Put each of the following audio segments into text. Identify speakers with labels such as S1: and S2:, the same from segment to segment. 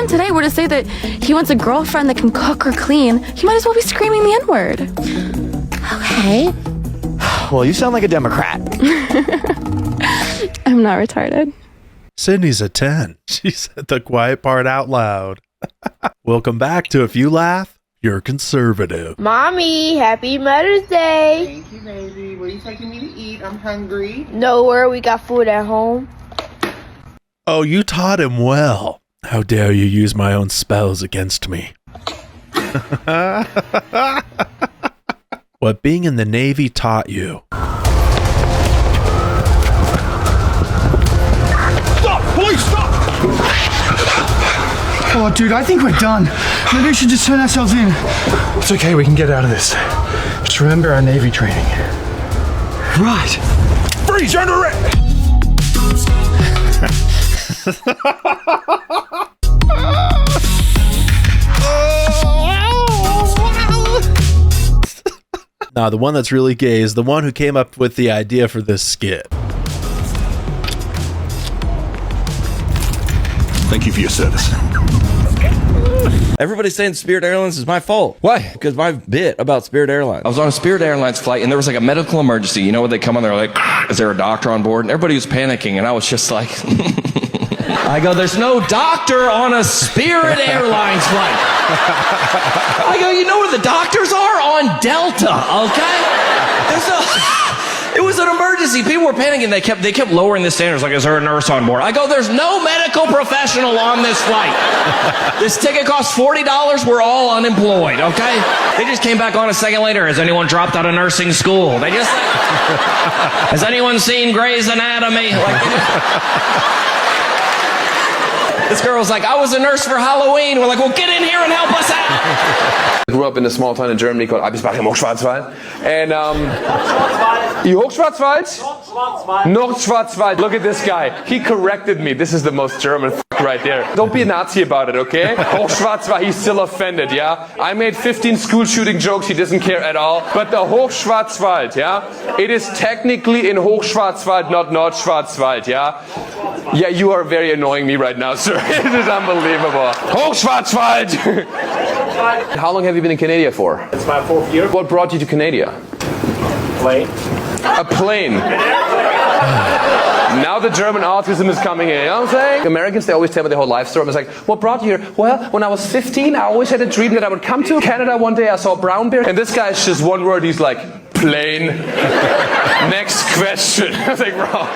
S1: man today were to say that he wants a girlfriend that can cook or clean, he might as well be screaming the N-word.
S2: Okay.
S3: Well, you sound like a Democrat.
S1: I'm not retarded.
S4: Sydney's a 10. She said the quiet part out loud. Welcome back to If You Laugh, You're Conservative.
S5: Mommy, happy Mother's Day.
S6: Thank you, baby. Where are you taking me to eat? I'm hungry.
S5: Nowhere, we got food at home.
S4: Oh, you taught him well. How dare you use my own spells against me. What being in the Navy taught you.
S7: Stop! Police, stop!
S8: Oh, dude, I think we're done. Maybe we should just turn ourselves in.
S7: It's okay, we can get out of this. Just remember our Navy training.
S8: Right.
S7: Freeze, you're under arrest!
S4: Nah, the one that's really gay is the one who came up with the idea for this skit.
S7: Thank you for your service.
S9: Everybody's saying Spirit Airlines is my fault.
S10: Why?
S9: Because my bit about Spirit Airlines.
S10: I was on a Spirit Airlines flight and there was like a medical emergency. You know when they come on, they're like, is there a doctor on board? And everybody was panicking and I was just like, I go, there's no doctor on a Spirit Airlines flight. I go, you know where the doctors are? On Delta, okay? It was an emergency. People were panicking. They kept lowering the standards. Like, is there a nurse on board? I go, there's no medical professional on this flight. This ticket costs $40. We're all unemployed, okay? They just came back on a second later. Has anyone dropped out of nursing school? They just like, has anyone seen Grey's Anatomy? This girl was like, I was a nurse for Halloween. We're like, well, get in here and help us out.
S11: I grew up in a small town in Germany called Abisbach im Hochschwarzwald. And, Hochschwarzwald? Nordschwarzwald. Look at this guy. He corrected me. This is the most German right there. Don't be a Nazi about it, okay? Hochschwarzwald, he's still offended, yeah? I made 15 school shooting jokes. He doesn't care at all. But the Hochschwarzwald, yeah? It is technically in Hochschwarzwald, not Nordschwarzwald, yeah? Yeah, you are very annoying me right now, sir. It is unbelievable. Hochschwarzwald! How long have you been in Canada for?
S12: It's my 4th year.
S11: What brought you to Canada?
S12: Plane.
S11: A plane. Now the German autism is coming in, you know what I'm saying? Americans, they always tell me their whole life story. I'm like, what brought you here? Well, when I was 15, I always had a dream that I would come to Canada one day. I saw a brown bear. And this guy is just one word. He's like, plane. Next question. I was like, bro.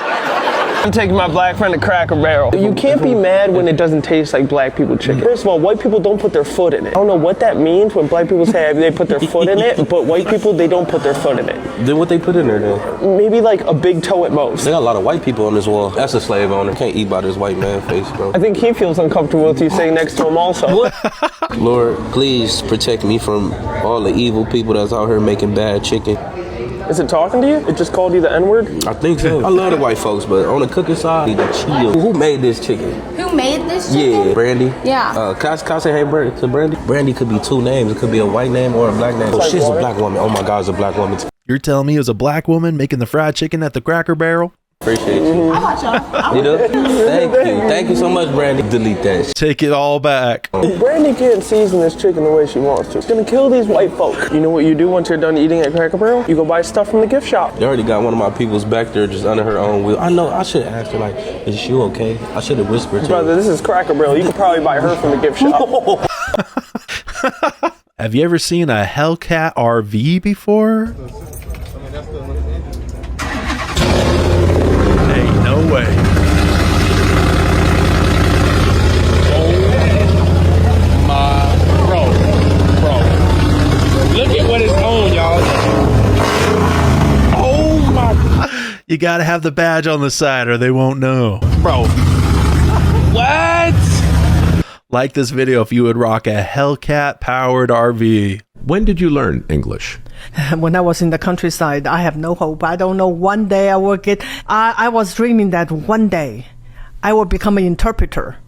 S13: I'm taking my black friend to Cracker Barrel. You can't be mad when it doesn't taste like black people chicken. First of all, white people don't put their foot in it. I don't know what that means when black people say they put their foot in it, but white people, they don't put their foot in it.
S14: Then what they put in there then?
S13: Maybe like a big toe at most.
S14: They got a lot of white people on this wall. That's a slave owner. Can't eat by this white man face, bro.
S13: I think he feels uncomfortable with you sitting next to him also.
S14: Lord, please protect me from all the evil people that's out here making bad chicken.
S13: Is it talking to you? It just called you the N-word?
S14: I think so. I love the white folks, but on the cooking side, need to chill. Who made this chicken?
S2: Who made this chicken?
S14: Yeah, Brandy.
S2: Yeah.
S14: Can I say hey to Brandy? Brandy could be two names. It could be a white name or a black name. Oh, she's a black woman. Oh my God, it's a black woman.
S4: You're telling me it was a black woman making the fried chicken at the Cracker Barrel?
S14: Appreciate you.
S2: I want y'all.
S14: You do? Thank you. Thank you so much, Brandy. Delete that.
S4: Take it all back.
S13: Brandy can't season this chicken the way she wants to. It's gonna kill these white folk. You know what you do once you're done eating at Cracker Barrel? You go buy stuff from the gift shop.
S14: They already got one of my people's back there just under her own wheel. I know, I should have asked her, like, is she okay? I should have whispered to
S13: Brother,
S14: her.
S13: this is Cracker Barrel. You could probably buy her from the gift shop.
S4: Have you ever seen a Hellcat RV before? Hey, no way.
S12: Oh my, bro. Look at what it's on, y'all. Oh my.
S4: You gotta have the badge on the side or they won't know.
S12: Bro. What?
S4: Like this video if you would rock a Hellcat powered RV.
S15: When did you learn English?
S16: When I was in the countryside, I have no hope. I don't know, one day I will get... I was dreaming that one day I will become an interpreter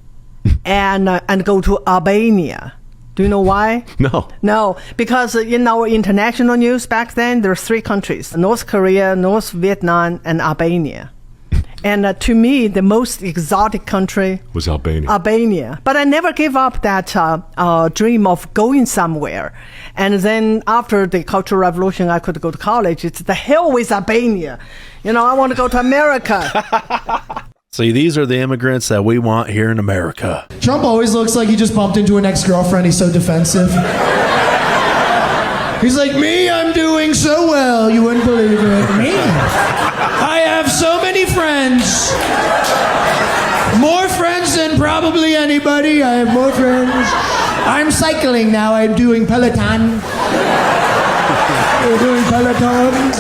S16: and go to Albania. Do you know why?
S15: No.
S16: No, because in our international news back then, there's 3 countries: North Korea, North Vietnam, and Albania. And to me, the most exotic country
S15: Was Albania.
S16: Albania. But I never gave up that dream of going somewhere. And then after the Cultural Revolution, I could go to college. It's the hell with Albania. You know, I want to go to America.
S4: See, these are the immigrants that we want here in America.
S8: Trump always looks like he just bumped into an ex-girlfriend. He's so defensive. He's like, me, I'm doing so well. You wouldn't believe it. Me? I have so many friends. More friends than probably anybody. I have more friends. I'm cycling now. I'm doing Peloton. We're doing Peloton.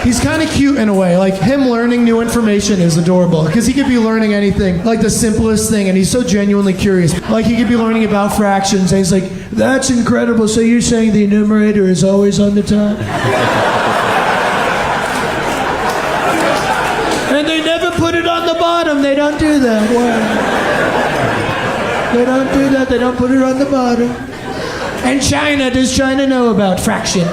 S8: He's kind of cute in a way. Like, him learning new information is adorable because he could be learning anything, like the simplest thing, and he's so genuinely curious. Like, he could be learning about fractions, and he's like, that's incredible. So you're saying the numerator is always on the top? And they never put it on the bottom. They don't do that. Why? They don't do that. They don't put it on the bottom. And China, does China know about fraction?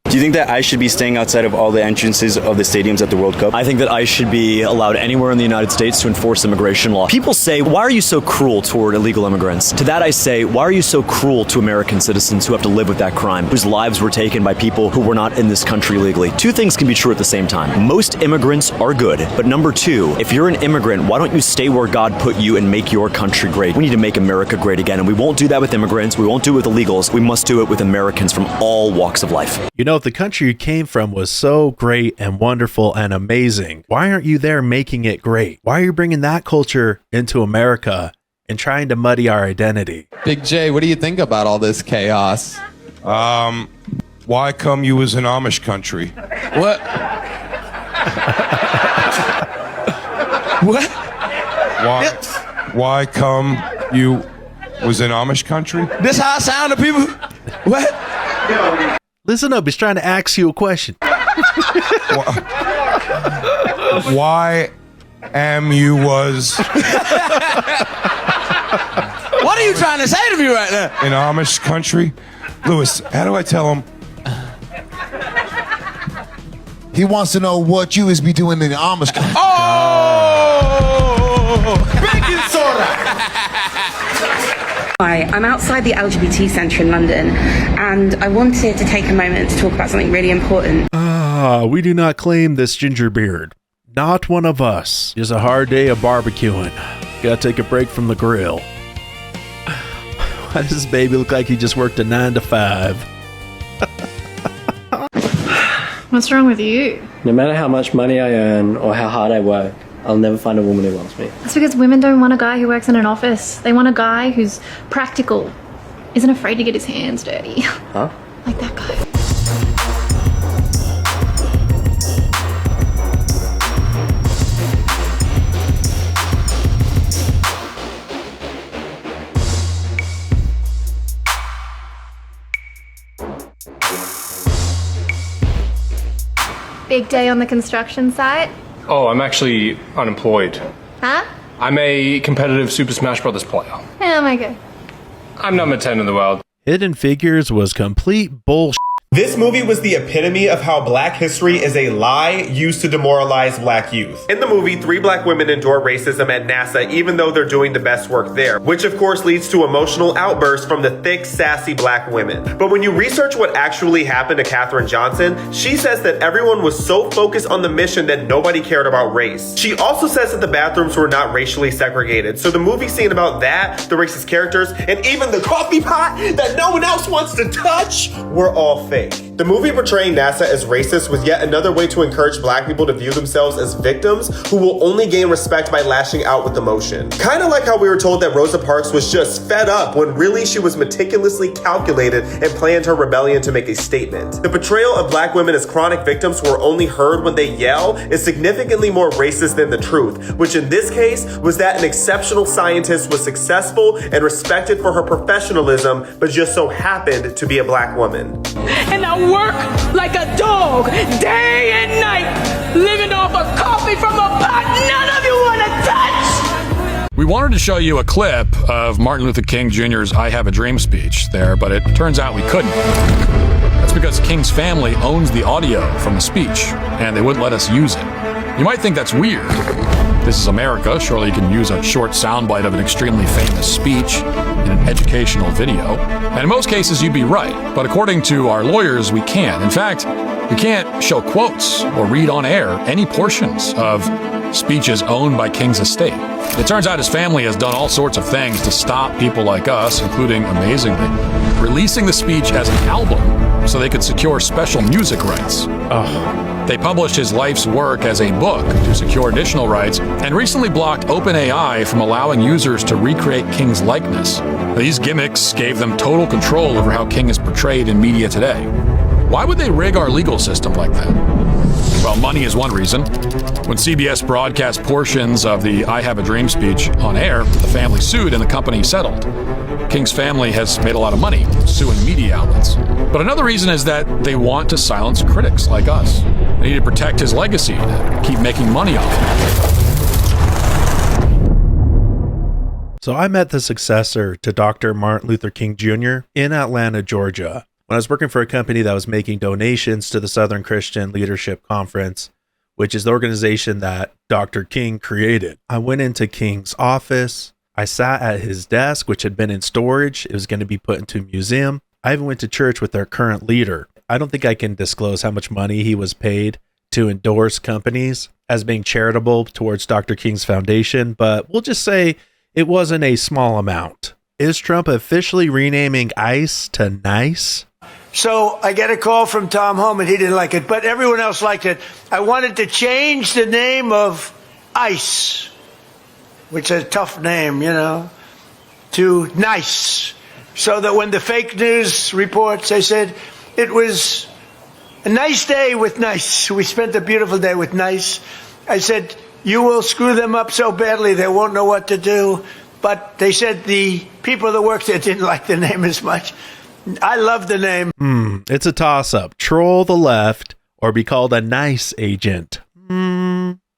S3: Do you think that ICE should be staying outside of all the entrances of the stadiums at the World Cup?
S17: I think that ICE should be allowed anywhere in the United States to enforce immigration law. People say, why are you so cruel toward illegal immigrants? To that I say, why are you so cruel to American citizens who have to live with that crime, whose lives were taken by people who were not in this country legally? Two things can be true at the same time. Most immigrants are good, but number two, if you're an immigrant, why don't you stay where God put you and make your country great? We need to make America great again, and we won't do that with immigrants. We won't do it with illegals. We must do it with Americans from all walks of life.
S4: You know, if the country you came from was so great and wonderful and amazing, why aren't you there making it great? Why are you bringing that culture into America and trying to muddy our identity?
S18: Big J, what do you think about all this chaos?
S19: Why come you was an Amish country?
S18: What? What?
S19: Why come you was an Amish country?
S18: This how I sound to people? What?
S4: Listen up, he's trying to ask you a question.
S19: Why am you was...
S18: What are you trying to say to me right now?
S19: In Amish country? Lewis, how do I tell him?
S20: He wants to know what you is be doing in the Amish country.
S18: Oh! Baking soda!
S21: Hi, I'm outside the LGBT Centre in London, and I wanted to take a moment to talk about something really important.
S4: We do not claim this ginger beard. Not one of us. Just a hard day of barbecuing. Gotta take a break from the grill. Why does this baby look like he just worked a 9 to 5?
S1: What's wrong with you?
S22: No matter how much money I earn or how hard I work, I'll never find a woman who wants me.
S1: That's because women don't want a guy who works in an office. They want a guy who's practical, isn't afraid to get his hands dirty.
S22: Huh?
S1: Like that guy. Big day on the construction site?
S23: Oh, I'm actually unemployed.
S1: Huh?
S23: I'm a competitive Super Smash Brothers player.
S1: Oh my god.
S23: I'm number 10 in the world.
S4: Hidden Figures was complete bullshit.
S24: This movie was the epitome of how black history is a lie used to demoralize black youth. In the movie, 3 black women endure racism at NASA even though they're doing the best work there, which of course leads to emotional outbursts from the thick, sassy black women. But when you research what actually happened to Katherine Johnson, she says that everyone was so focused on the mission that nobody cared about race. She also says that the bathrooms were not racially segregated, so the movie scene about that, the racist characters, and even the coffee pot that no one else wants to touch were all fake. The movie portraying NASA as racist was yet another way to encourage black people to view themselves as victims who will only gain respect by lashing out with emotion. Kind of like how we were told that Rosa Parks was just fed up when really she was meticulously calculated and planned her rebellion to make a statement. The portrayal of black women as chronic victims who are only heard when they yell is significantly more racist than the truth, which in this case was that an exceptional scientist was successful and respected for her professionalism, but just so happened to be a black woman.
S25: And I work like a dog day and night, living off a coffee from a pot none of you want to touch.
S26: We wanted to show you a clip of Martin Luther King Jr.'s I Have a Dream speech there, but it turns out we couldn't. That's because King's family owns the audio from the speech, and they wouldn't let us use it. You might think that's weird. This is America. Surely you can use a short soundbite of an extremely famous speech in an educational video. And in most cases, you'd be right. But according to our lawyers, we can. In fact, we can't show quotes or read on air any portions of speeches owned by King's estate. It turns out his family has done all sorts of things to stop people like us, including, amazingly, releasing the speech as an album so they could secure special music rights. They published his life's work as a book to secure additional rights and recently blocked OpenAI from allowing users to recreate King's likeness. These gimmicks gave them total control over how King is portrayed in media today. Why would they rig our legal system like that? Well, money is one reason. When CBS broadcast portions of the I Have a Dream speech on air, the family sued and the company settled. King's family has made a lot of money suing media outlets. But another reason is that they want to silence critics like us. They need to protect his legacy, to keep making money off him.
S4: So I met the successor to Dr. Martin Luther King Jr. in Atlanta, Georgia, when I was working for a company that was making donations to the Southern Christian Leadership Conference, which is the organization that Dr. King created. I went into King's office. I sat at his desk, which had been in storage. It was going to be put into a museum. I even went to church with their current leader. I don't think I can disclose how much money he was paid to endorse companies as being charitable towards Dr. King's foundation, but we'll just say it wasn't a small amount. Is Trump officially renaming ICE to NICE?
S5: So I get a call from Tom Homan. He didn't like it, but everyone else liked it. I wanted to change the name of ICE, which is a tough name, to NICE. So that when the fake news reports, they said it was a nice day with NICE. We spent a beautiful day with NICE. I said, you will screw them up so badly they won't know what to do. But they said the people that worked there didn't like the name as much. I love the name.
S4: It's a toss-up. Troll the left or be called a nice agent.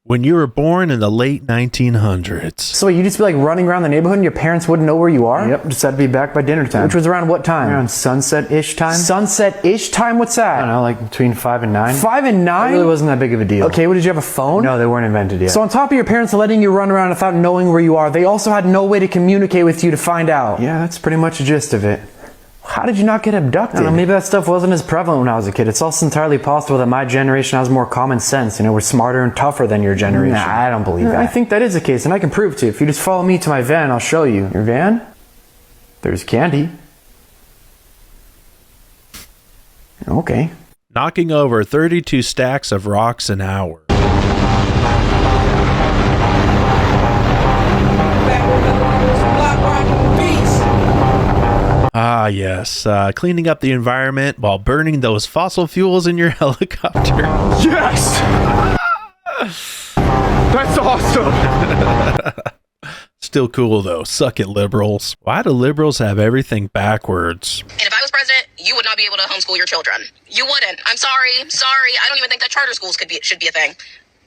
S4: When you were born in the late 1900s.
S6: So you just be like running around the neighborhood and your parents wouldn't know where you are? Yep, just had to be back by dinner time. Which was around what time? Around sunset-ish time. Sunset-ish time? What's that? I don't know, like between 5 and 9. 5 and 9? It really wasn't that big of a deal. Okay, well, did you have a phone? No, they weren't invented yet. So on top of your parents letting you run around without knowing where you are, they also had no way to communicate with you to find out. Yeah, that's pretty much the gist of it. How did you not get abducted? I don't know, maybe that stuff wasn't as prevalent when I was a kid. It's also entirely possible that my generation has more common sense. We're smarter and tougher than your generation. Nah, I don't believe that. I think that is the case, and I can prove it to you. If you just follow me to my van, I'll show you. Your van? There's candy. Okay.
S4: Knocking over 32 stacks of rocks an hour. Ah, yes. Cleaning up the environment while burning those fossil fuels in your helicopter.
S7: Yes! That's awesome!
S4: Still cool, though. Suck it, liberals. Why do liberals have everything backwards?
S9: And if I was president, you would not be able to homeschool your children. You wouldn't. I'm sorry. I don't even think that charter schools should be a thing.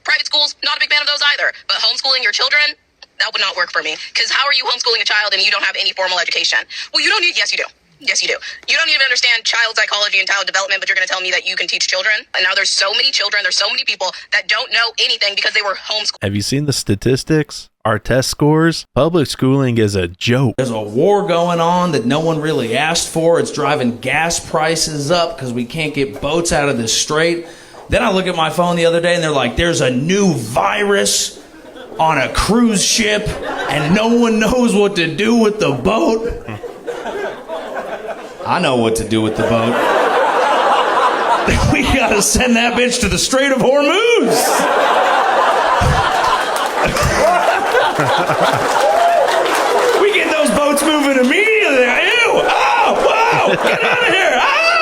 S9: Private schools, not a big fan of those either. But homeschooling your children, that would not work for me. Because how are you homeschooling a child and you don't have any formal education? Well, you don't need, yes, you do. Yes, you do. You don't even understand child psychology and child development, but you're going to tell me that you can teach children? And now there's so many children, there's so many people that don't know anything because they were homeschooled.
S4: Have you seen the statistics? Our test scores? Public schooling is a joke.
S10: There's a war going on that no one really asked for. It's driving gas prices up because we can't get boats out of this strait. Then I look at my phone the other day and they're like, there's a new virus on a cruise ship and no one knows what to do with the boat. I know what to do with the boat. We gotta send that bitch to the Strait of Hormuz. We get those boats moving immediately. Ew! Oh! Whoa! Get out of here! Ah!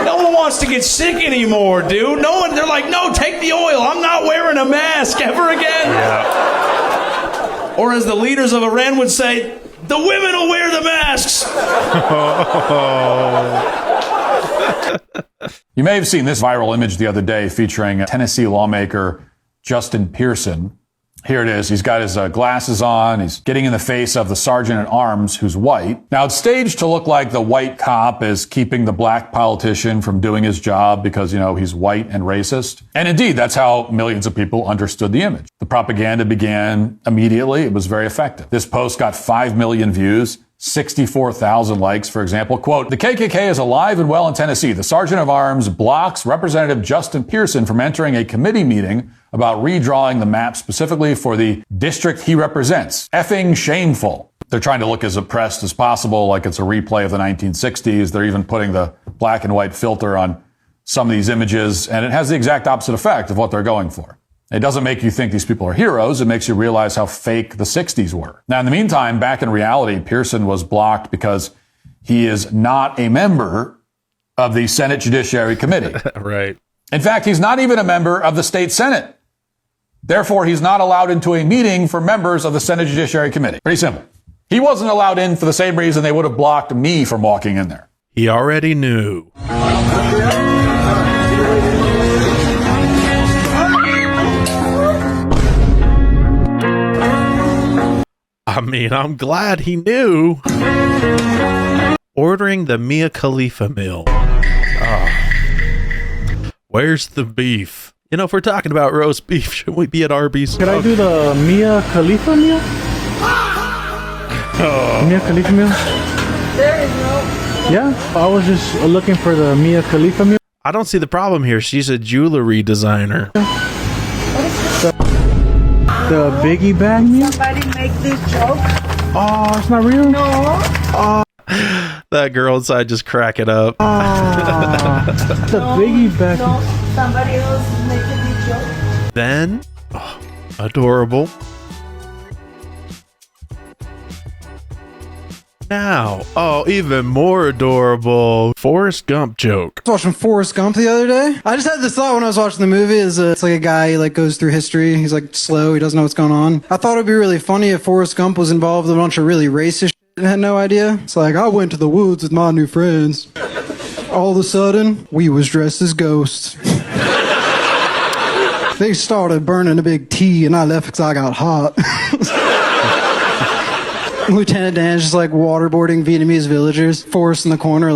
S10: No one wants to get sick anymore, dude. No one. They're like, no, take the oil. I'm not wearing a mask ever again. Yeah. Or as the leaders of Iran would say, the women will wear the masks.
S26: You may have seen this viral image the other day featuring Tennessee lawmaker Justin Pearson. Here it is. He's got his glasses on. He's getting in the face of the sergeant at arms who's white. Now, it's staged to look like the white cop is keeping the black politician from doing his job because, you know, he's white and racist. And indeed, that's how millions of people understood the image. The propaganda began immediately. It was very effective. This post got 5 million views. 64,000 likes, for example. Quote, the KKK is alive and well in Tennessee. The sergeant of arms blocks Representative Justin Pearson from entering a committee meeting about redrawing the map specifically for the district he represents. Effing shameful. They're trying to look as oppressed as possible, like it's a replay of the 1960s. They're even putting the black and white filter on some of these images, and it has the exact opposite effect of what they're going for. It doesn't make you think these people are heroes. It makes you realize how fake the 60s were. Now, in the meantime, back in reality, Pearson was blocked because he is not a member of the Senate Judiciary Committee.
S4: Right.
S26: In fact, he's not even a member of the state Senate. Therefore, he's not allowed into a meeting for members of the Senate Judiciary Committee. Pretty simple. He wasn't allowed in for the same reason they would have blocked me from walking in there.
S4: He already knew. I mean, I'm glad he knew. Ordering the Mia Khalifa meal. Where's the beef? You know, if we're talking about roast beef, shouldn't we be at Arby's?
S2: Could I do the Mia Khalifa meal? Mia Khalifa meal?
S25: There is no.
S2: Yeah, I was just looking for the Mia Khalifa meal.
S4: I don't see the problem here. She's a jewelry designer.
S2: The Biggie bag meal?
S25: Somebody make this joke.
S2: Oh, it's not real?
S25: No.
S2: Oh,
S4: That girl inside just cracking up.
S2: the Biggie bag.
S25: No, somebody else is making this joke.
S4: Then, adorable. Now, even more adorable. Forrest Gump joke.
S11: I was watching Forrest Gump the other day. I just had this thought when I was watching the movie. It's like a guy he goes through history. He's slow. He doesn't know what's going on. I thought it'd be really funny if Forrest Gump was involved in a bunch of really racist shit and had no idea. It's like, I went to the woods with my new friends. All of a sudden, we was dressed as ghosts. They started burning a big T and I left because I got hot. Lieutenant Dan's just waterboarding Vietnamese villagers. Forrest in the corner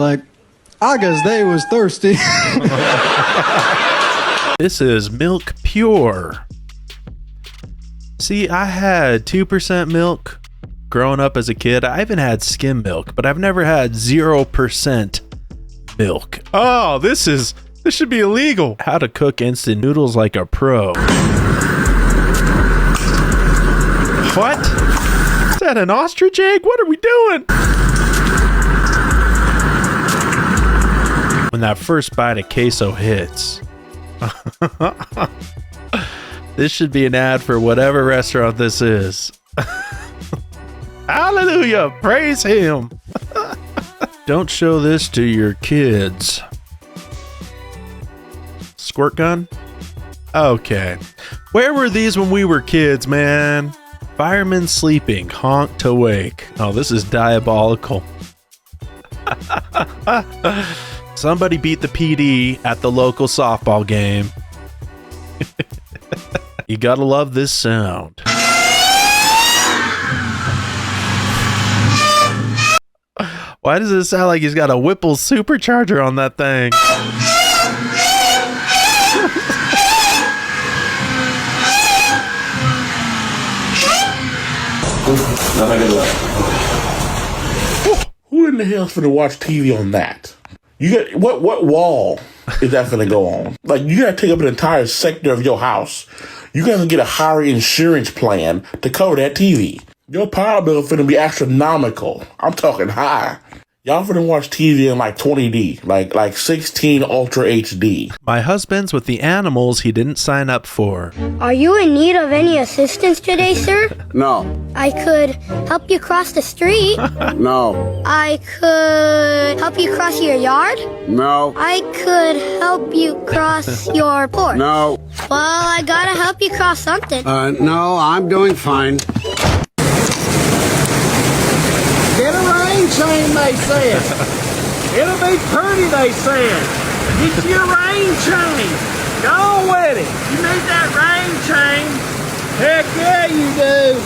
S11: I guess they was thirsty.
S4: This is milk pure. See, I had 2% milk growing up as a kid. I even had skim milk, but I've never had 0% milk. Oh, this should be illegal. How to cook instant noodles like a pro. What? Is that an ostrich egg? What are we doing? When that first bite of queso hits. This should be an ad for whatever restaurant this is. Hallelujah! Praise him! Don't show this to your kids. Squirt gun? Okay. Where were these when we were kids, man? Firemen sleeping, honk to wake. Oh, this is diabolical. Somebody beat the PD at the local softball game. You gotta love this sound. Why does it sound like he's got a Whipple supercharger on that thing?
S12: Who in the hell's finna watch TV on that? You got what wall is that finna go on? You gotta take up an entire sector of your house. You gotta get a higher insurance plan to cover that TV. Your power bill finna be astronomical. I'm talking high. Y'all finna watch TV in 20D, like 16 Ultra HD.
S4: My husband's with the animals he didn't sign up for.
S13: Are you in need of any assistance today, sir?
S12: No.
S13: I could help you cross the street.
S12: No.
S13: I could help you cross your yard.
S12: No.
S13: I could help you cross your porch.
S12: No.
S13: Well, I gotta help you cross something.
S12: No, I'm doing fine.
S8: Get a rain chain, they said. It'll be pretty, they said. Get your rain chain. Go with it. You need that rain chain.
S3: Heck yeah, you do.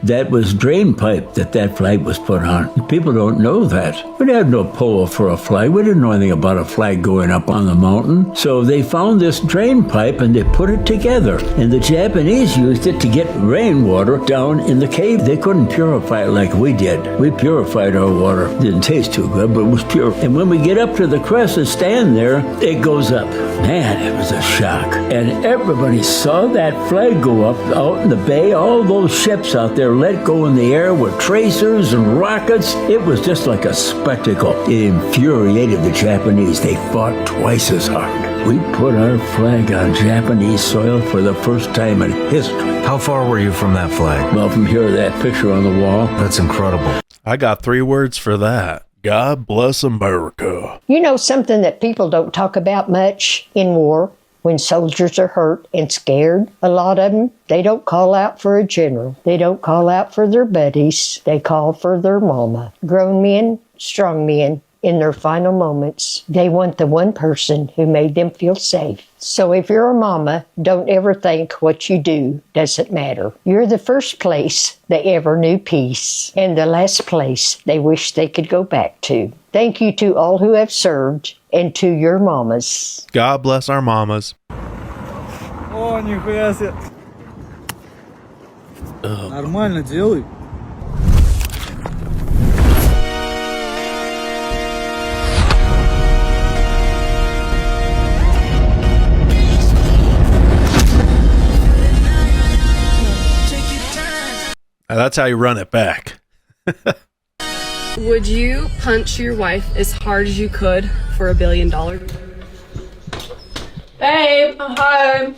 S3: That was drain pipe that flag was put on. People don't know that. We had no pole for a flag. We didn't know anything about a flag going up on the mountain. So they found this drain pipe and they put it together. And the Japanese used it to get rainwater down in the cave. They couldn't purify it like we did. We purified our water. It didn't taste too good, but it was pure. And when we get up to the crest and stand there, it goes up. Man, it was a shock. And everybody saw that flag go up out in the bay. All those ships out there let go in the air with tracers and rockets. It was just like a spectacle. It infuriated the Japanese. They fought twice as hard. We put our flag on Japanese soil for the first time in history.
S14: How far were you from that flag?
S3: Well, from here, that picture on the wall.
S14: That's incredible.
S4: I got 3 words for that. God bless America.
S15: You know something that people don't talk about much in war? When soldiers are hurt and scared, a lot of them, they don't call out for a general. They don't call out for their buddies. They call for their mama. Grown men, strong men, in their final moments, they want the one person who made them feel safe. So if you're a mama, don't ever think what you do doesn't matter. You're the first place they ever knew peace, and the last place they wish they could go back to. Thank you to all who have served, and to your mamas.
S4: God bless our mamas.
S2: О, нихуя себе. Нормально делай.
S4: That's how you run it back.
S16: Would you punch your wife as hard as you could for $1 billion? Babe, I'm home.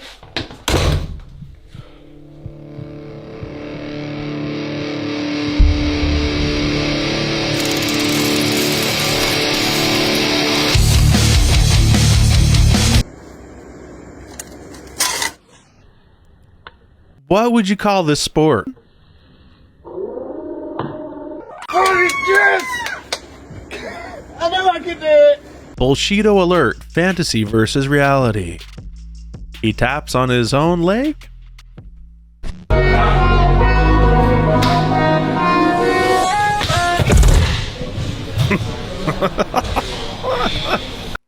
S4: What would you call this sport?
S3: Yes! I know I can do it!
S4: Bullshito alert. Fantasy versus reality. He taps on his own leg?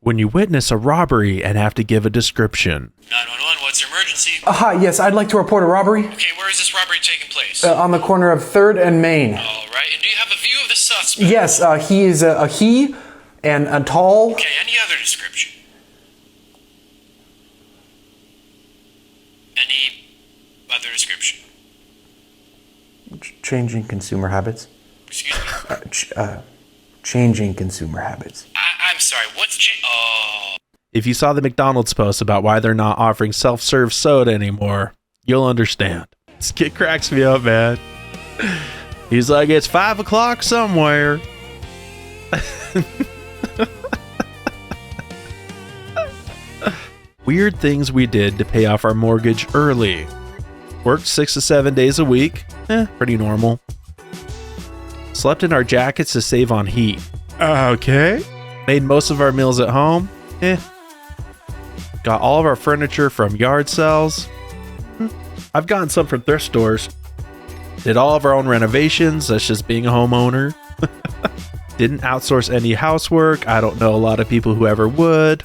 S4: When you witness a robbery and have to give a description.
S17: 911, what's your emergency?
S6: Hi, yes, I'd like to report a robbery.
S17: Okay, where is this robbery taking place?
S6: On the corner of 3rd and Main.
S17: Alright, and do you have a view of the suspect?
S6: Yes, he is a he and a tall.
S17: Okay, any other description? Any other description?
S6: Changing consumer habits.
S17: Excuse me?
S6: Changing consumer habits.
S17: I'm sorry, what's Oh.
S4: If you saw the McDonald's post about why they're not offering self-serve soda anymore, you'll understand. This kid cracks me up, man. He's like, it's 5 o'clock somewhere. Weird things we did to pay off our mortgage early. Worked 6 to 7 days a week. Pretty normal. Slept in our jackets to save on heat. Okay. Made most of our meals at home. Got all of our furniture from yard sales. I've gotten some from thrift stores. Did all of our own renovations. That's just being a homeowner. Didn't outsource any housework. I don't know a lot of people who ever would.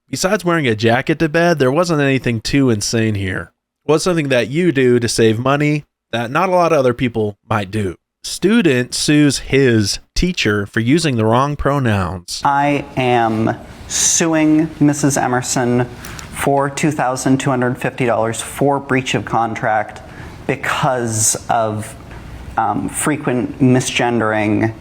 S4: Besides wearing a jacket to bed, there wasn't anything too insane here. It was something that you do to save money that not a lot of other people might do. Student sues his teacher for using the wrong pronouns.
S19: I am suing Mrs. Emerson for $2,250 for breach of contract because of frequent misgendering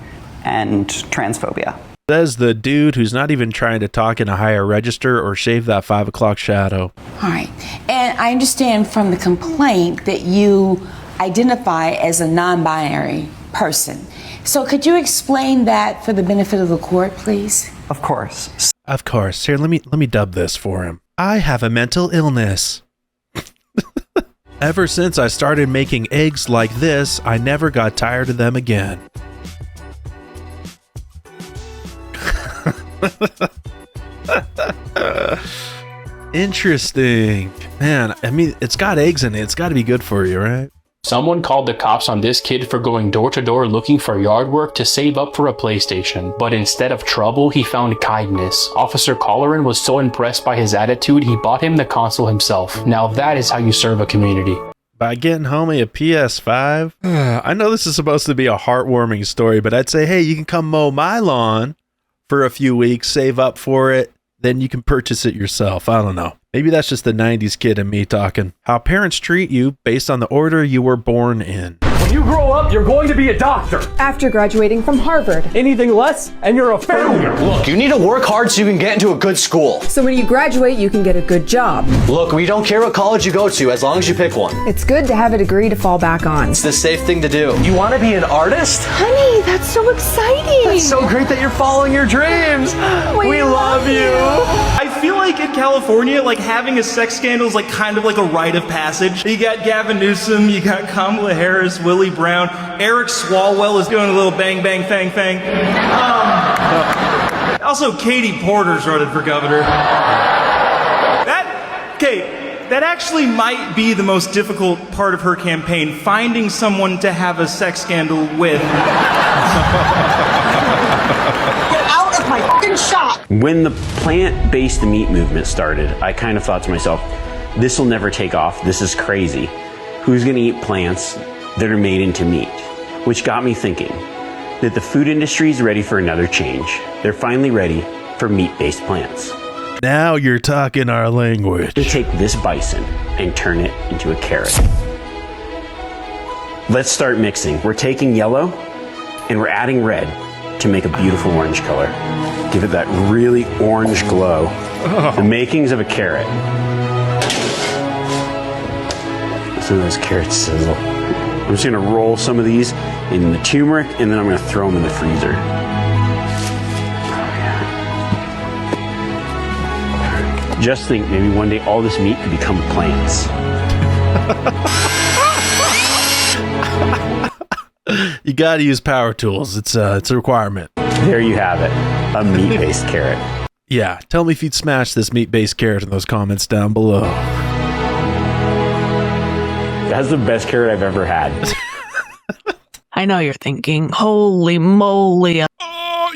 S19: and transphobia.
S4: Says the dude who's not even trying to talk in a higher register or shave that 5 o'clock shadow.
S27: All right. And I understand from the complaint that you identify as a non-binary person. So could you explain that for the benefit of the court, please?
S19: Of course.
S4: Of course. Here, let me dub this for him. I have a mental illness. Ever since I started making eggs like this, I never got tired of them again. Interesting. Man, I mean, it's got eggs in it. It's got to be good for you, right?
S1: Someone called the cops on this kid for going door to door looking for yard work to save up for a PlayStation, but instead of trouble, he found kindness. Officer Colleran was so impressed by his attitude, he bought him the console himself. Now that is how you serve a community.
S4: By getting homie a PS5? I know this is supposed to be a heartwarming story, but I'd say, hey, you can come mow my lawn for a few weeks, save up for it, then you can purchase it yourself. I don't know. Maybe that's just the 90s kid in me talking. How parents treat you based on the order you were born in.
S7: When you grow up, you're going to be a doctor.
S18: After graduating from Harvard.
S7: Anything less, and you're a failure.
S20: Look, you need to work hard so you can get into a good school.
S18: So when you graduate, you can get a good job.
S20: Look, we don't care what college you go to as long as you pick one.
S18: It's good to have a degree to fall back on.
S20: It's the safe thing to do. You want to be an artist?
S18: Honey, that's so exciting.
S20: It's so great that you're following your dreams.
S18: We love you.
S21: I feel like in California, like having a sex scandal is like kind of like a rite of passage. You got Gavin Newsom, you got Kamala Harris, Willie Brown, Eric Swalwell is doing a little bang bang fang fang. Also, Katie Porter's running for governor. That actually might be the most difficult part of her campaign, finding someone to have a sex scandal with.
S22: Get out of my fucking shop!
S23: When the plant-based meat movement started, I kind of thought to myself, this will never take off. This is crazy. Who's going to eat plants that are made into meat? Which got me thinking that the food industry is ready for another change. They're finally ready for meat-based plants.
S4: Now you're talking our language.
S23: To take this bison and turn it into a carrot. Let's start mixing. We're taking yellow and we're adding red to make a beautiful orange color. Give it that really orange glow. The makings of a carrot. Some of those carrots sizzle. I'm just gonna roll some of these in the turmeric and then I'm gonna throw them in the freezer. Just think, maybe one day all this meat could become plants.
S4: You gotta use power tools. It's a requirement.
S23: There you have it. A meat-based carrot.
S4: Yeah, tell me if you'd smash this meat-based carrot in those comments down below.
S23: That's the best carrot I've ever had.
S24: I know you're thinking, holy moly.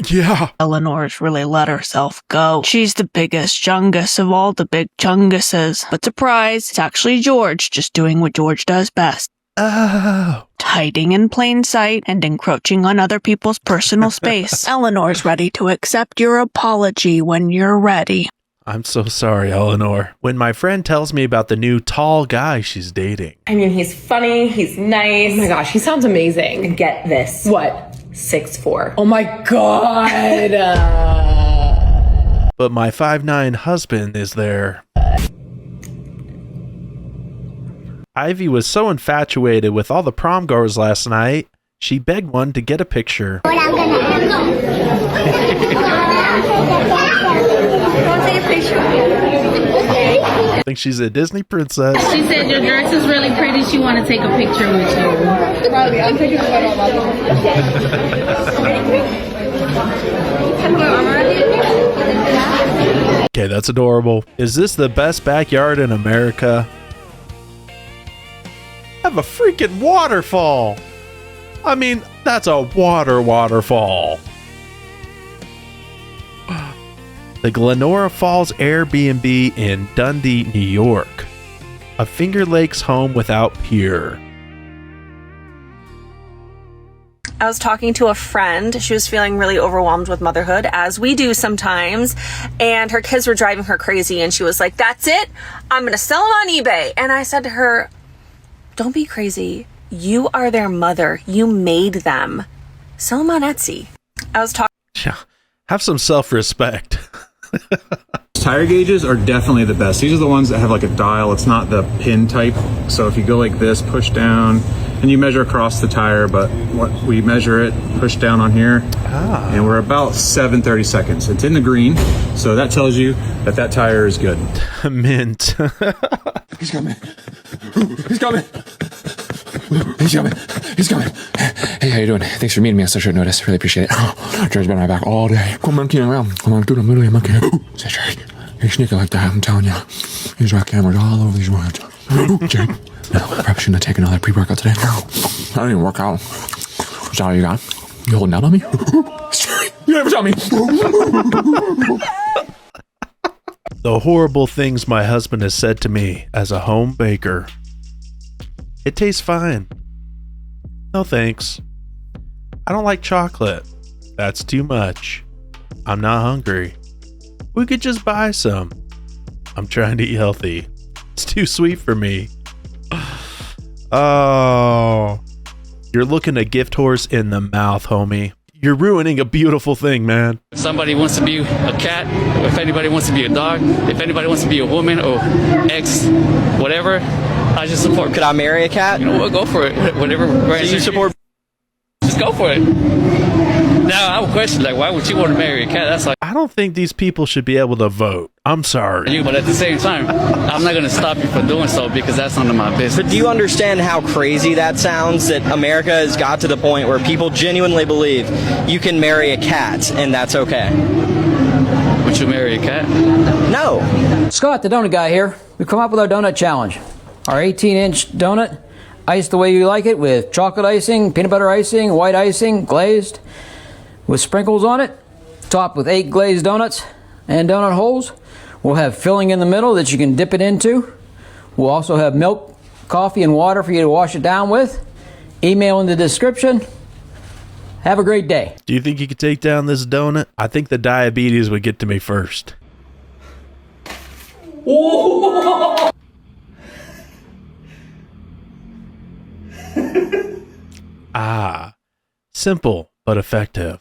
S4: Yeah.
S24: Eleanor's really let herself go. She's the biggest chungus of all the big chunguses. But surprise, it's actually George just doing what George does best.
S4: Oh.
S24: Hiding in plain sight and encroaching on other people's personal space. Eleanor's ready to accept your apology when you're ready.
S4: I'm so sorry, Eleanor. When my friend tells me about the new tall guy she's dating.
S16: I mean, he's funny, he's nice.
S18: Oh my gosh, he sounds amazing.
S16: And get this.
S18: What?
S16: 6'4".
S18: Oh my god.
S4: But my 5'9" husband is there. Ivy was so infatuated with all the prom goers last night, she begged one to get a picture.
S13: What I'm gonna take a picture.
S4: I think she's a Disney princess.
S28: She said your dress is really pretty. She want to take a picture with you.
S13: Probably. I'm taking a photo of my
S4: Okay, that's adorable. Is this the best backyard in America? I have a freaking waterfall. I mean, that's a waterfall. The Glenora Falls Airbnb in Dundee, New York. A Finger Lakes home without pier.
S29: I was talking to a friend. She was feeling really overwhelmed with motherhood, as we do sometimes. And her kids were driving her crazy. And she was like, that's it. I'm going to sell them on eBay. And I said to her, don't be crazy. You are their mother. You made them. Sell them on Etsy. I was talking.
S4: Yeah, have some self-respect.
S30: Tire gauges are definitely the best. These are the ones that have like a dial. It's not the pin type. So if you go like this, push down, and you measure across the tire, but what we measure it, push down on here, and we're about 7/30 seconds. It's in the green, so that tells you that that tire is good.
S4: Mint.
S7: He's coming. He's coming. He's coming. He's coming. Hey, how you doing? Thanks for meeting me on such short notice. Really appreciate it. George's been on my back all day. Come on, kid around. Come on, dude. I'm literally a monkey. Say, You're sneaking like that, I'm telling you. These rat cameras all over these woods. Jake, no, probably shouldn't have taken all that pre-workout today. I don't even work out. Is that all you got? You holding out on me? You never tell me.
S4: The horrible things my husband has said to me as a home baker. It tastes fine. No thanks. I don't like chocolate. That's too much. I'm not hungry. We could just buy some. I'm trying to eat healthy. It's too sweet for me. Oh, you're looking a gift horse in the mouth, homie. You're ruining a beautiful thing, man.
S5: If somebody wants to be a cat, if anybody wants to be a dog, if anybody wants to be a woman or ex, whatever, I just support.
S20: Could I marry a cat?
S5: You know what? Go for it. Whatever.
S20: So you support?
S5: Just go for it. Now I would question, like, why would you want to marry a cat? That's like,
S4: I don't think these people should be able to vote. I'm sorry.
S5: you, but at the same time, I'm not going to stop you from doing so because that's none of my business.
S20: But do you understand how crazy that sounds? That America has got to the point where people genuinely believe you can marry a cat and that's okay.
S5: Would you marry a cat?
S20: No.
S8: Scott, the donut guy here. We've come up with our donut challenge. Our 18-inch donut, iced the way you like it, with chocolate icing, peanut butter icing, white icing, glazed, with sprinkles on it, topped with 8 glazed donuts and donut holes. We'll have filling in the middle that you can dip it into. We'll also have milk, coffee, and water for you to wash it down with. Email in the description. Have a great day.
S4: Do you think you could take down this donut? I think the diabetes would get to me first. Ah, simple but effective.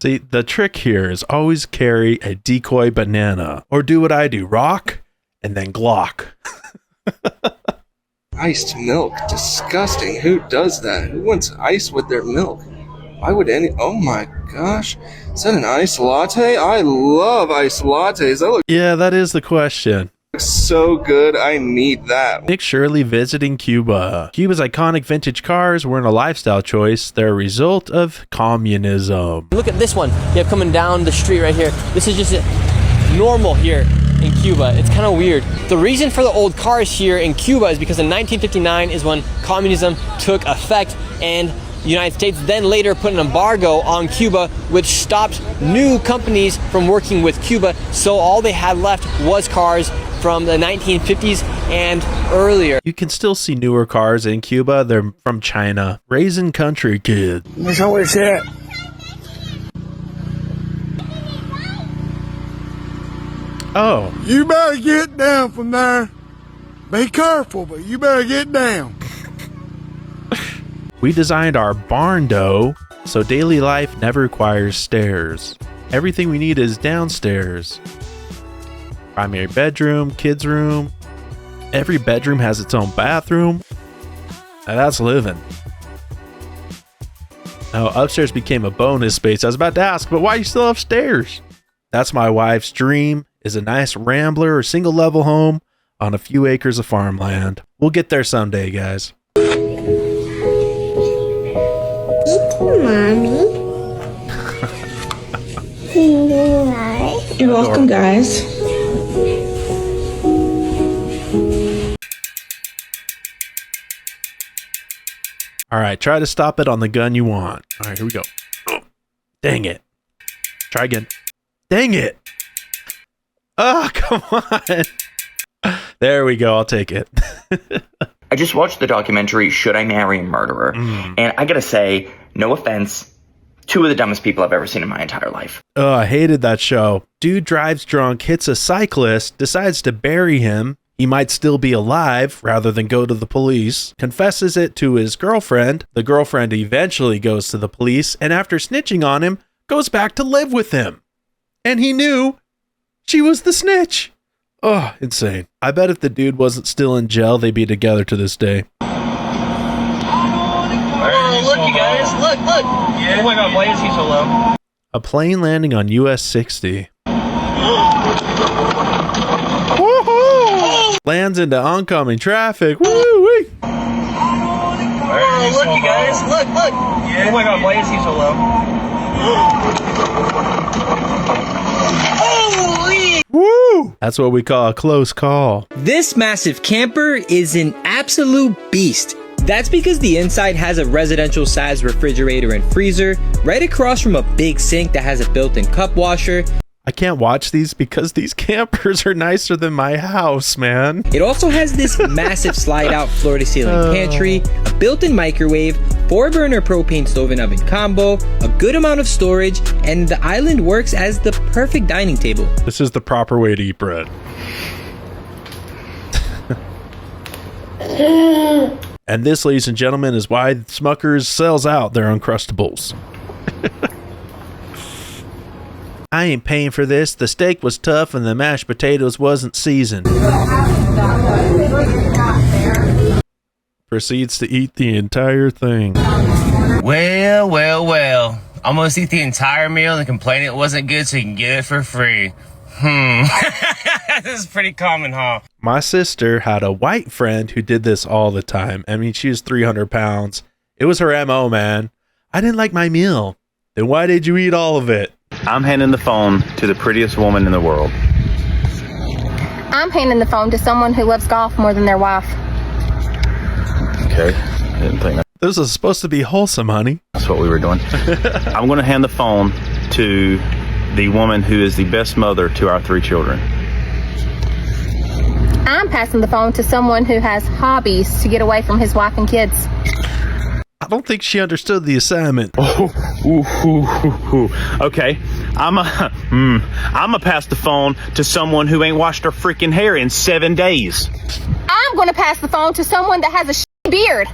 S4: See, the trick here is always carry a decoy banana, or do what I do, rock and then Glock.
S9: Iced milk, disgusting. Who does that? Who wants ice with their milk? Why would any? Oh my gosh, is that an iced latte? I love iced lattes. That looks
S4: Yeah, that is the question.
S9: so good. I need that.
S4: Nick Shirley visiting Cuba. Cuba's iconic vintage cars weren't a lifestyle choice. They're a result of communism.
S20: Look at this one you have coming down the street right here. This is just normal here in Cuba. It's kind of weird. The reason for the old cars here in Cuba is because in 1959 is when communism took effect, and the United States then later put an embargo on Cuba, which stopped new companies from working with Cuba, so all they had left was cars from the 1950s and earlier.
S4: You can still see newer cars in Cuba. They're from China. Raisin country kid.
S2: That's how it's at.
S4: Oh.
S2: You better get down from there. Be careful, but you better get down.
S4: We designed our barn dough so daily life never requires stairs. Everything we need is downstairs. Primary bedroom, kids' room. Every bedroom has its own bathroom. Now that's living. Now upstairs became a bonus space. I was about to ask, but why are you still upstairs? That's my wife's dream, is a nice rambler or single level home on a few acres of farmland. We'll get there someday, guys.
S28: Mommy. You're welcome, guys.
S4: All right, try to stop it on the gun you want. All right, here we go. Oh, dang it. Try again. Dang it. Oh, come on. There we go. I'll take it.
S10: I just watched the documentary Should I Marry a Murderer? And I gotta say, no offense, 2 of the dumbest people I've ever seen in my entire life.
S4: Oh, I hated that show. Dude drives drunk, hits a cyclist, decides to bury him. He might still be alive rather than go to the police, confesses it to his girlfriend. The girlfriend eventually goes to the police, and after snitching on him, goes back to live with him. And he knew she was the snitch. Oh, insane. I bet if the dude wasn't still in jail, they'd be together to this day.
S20: Oh, look, you guys. Look. Yeah. Oh my god, why is he so low?
S4: A plane landing on US 60. Lands into oncoming traffic. Woo-wee.
S22: Oh, look, you guys. Look. Yeah. Oh my God, why is he so low? Holy!
S4: Woo! That's what we call a close call.
S3: This massive camper is an absolute beast. That's because the inside has a residential sized refrigerator and freezer, right across from a big sink that has a built-in cup washer.
S4: I can't watch these because these campers are nicer than my house, man.
S3: It also has this massive slide-out floor-to-ceiling pantry, a built-in microwave, 4-burner propane stove and oven combo, a good amount of storage, and the island works as the perfect dining table.
S4: This is the proper way to eat bread. And this, ladies and gentlemen, is why Smucker's sells out their Uncrustables. I ain't paying for this. The steak was tough and the mashed potatoes wasn't seasoned. Proceeds to eat the entire thing.
S6: Well. Almost eat the entire meal and complain it wasn't good so you can get it for free. This is pretty common, huh?
S4: My sister had a white friend who did this all the time. I mean, she was 300 pounds. It was her MO, man. I didn't like my meal. Then why did you eat all of it?
S11: I'm handing the phone to the prettiest woman in the world.
S12: I'm handing the phone to someone who loves golf more than their wife.
S11: Okay, I didn't think that.
S4: This is supposed to be wholesome, honey.
S11: That's what we were doing. I'm going to hand the phone to the woman who is the best mother to our 3 children.
S12: I'm passing the phone to someone who has hobbies to get away from his wife and kids.
S4: I don't think she understood the assignment.
S11: Okay, I'm a pass the phone to someone who ain't washed her freaking hair in 7 days.
S12: I'm going to pass the phone to someone that has a beard.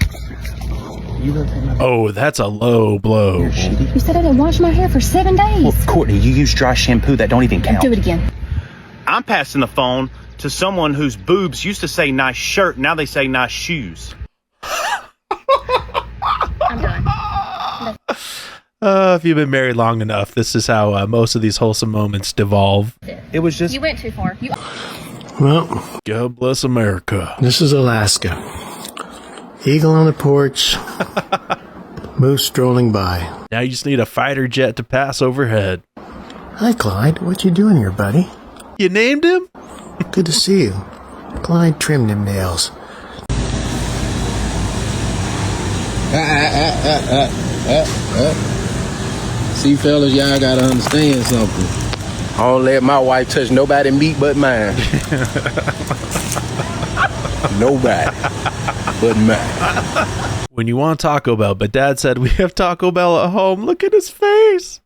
S4: Oh, that's a low blow.
S12: You said I didn't wash my hair for 7 days.
S11: Well, Courtney, you use dry shampoo. That don't even count.
S12: Do it again.
S11: I'm passing the phone to someone whose boobs used to say nice shirt, now they say nice shoes.
S12: I'm done.
S4: If you've been married long enough, this is how most of these wholesome moments devolve.
S12: It was just... You went too far.
S2: Well,
S4: God bless America.
S2: This is Alaska. Eagle on the porch. Moose strolling by.
S4: Now you just need a fighter jet to pass overhead.
S2: Hi, Clyde. What you doing here, buddy?
S4: You named him?
S2: Good to see you. Clyde trimmed them nails.
S14: See, fellas, y'all gotta understand something. I don't let my wife touch nobody meat but mine. Nobody but mine.
S4: When you want Taco Bell, but Dad said we have Taco Bell at home. Look at his face.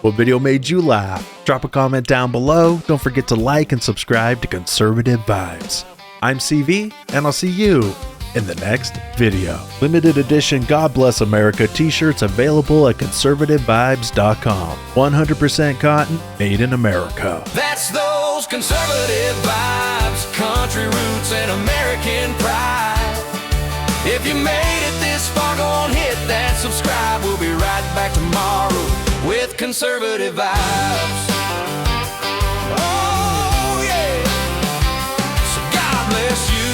S4: What video made you laugh? Drop a comment down below. Don't forget to like and subscribe to Conservative Vibes. I'm CV, and I'll see you in the next video. Limited edition God Bless America t-shirts available at conservativevibes.com. 100% cotton, made in America.
S15: That's those conservative vibes, country roots and American pride. If you made it this far, go on, hit that subscribe. We'll be right back tomorrow with conservative vibes. Oh yeah. So God bless you.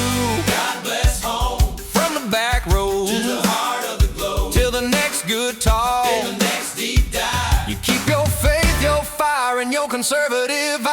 S15: God bless home. From the back road to the heart of the globe. Till the next good talk. Till the next deep dive. You keep your faith, your fire, and your conservative vibes.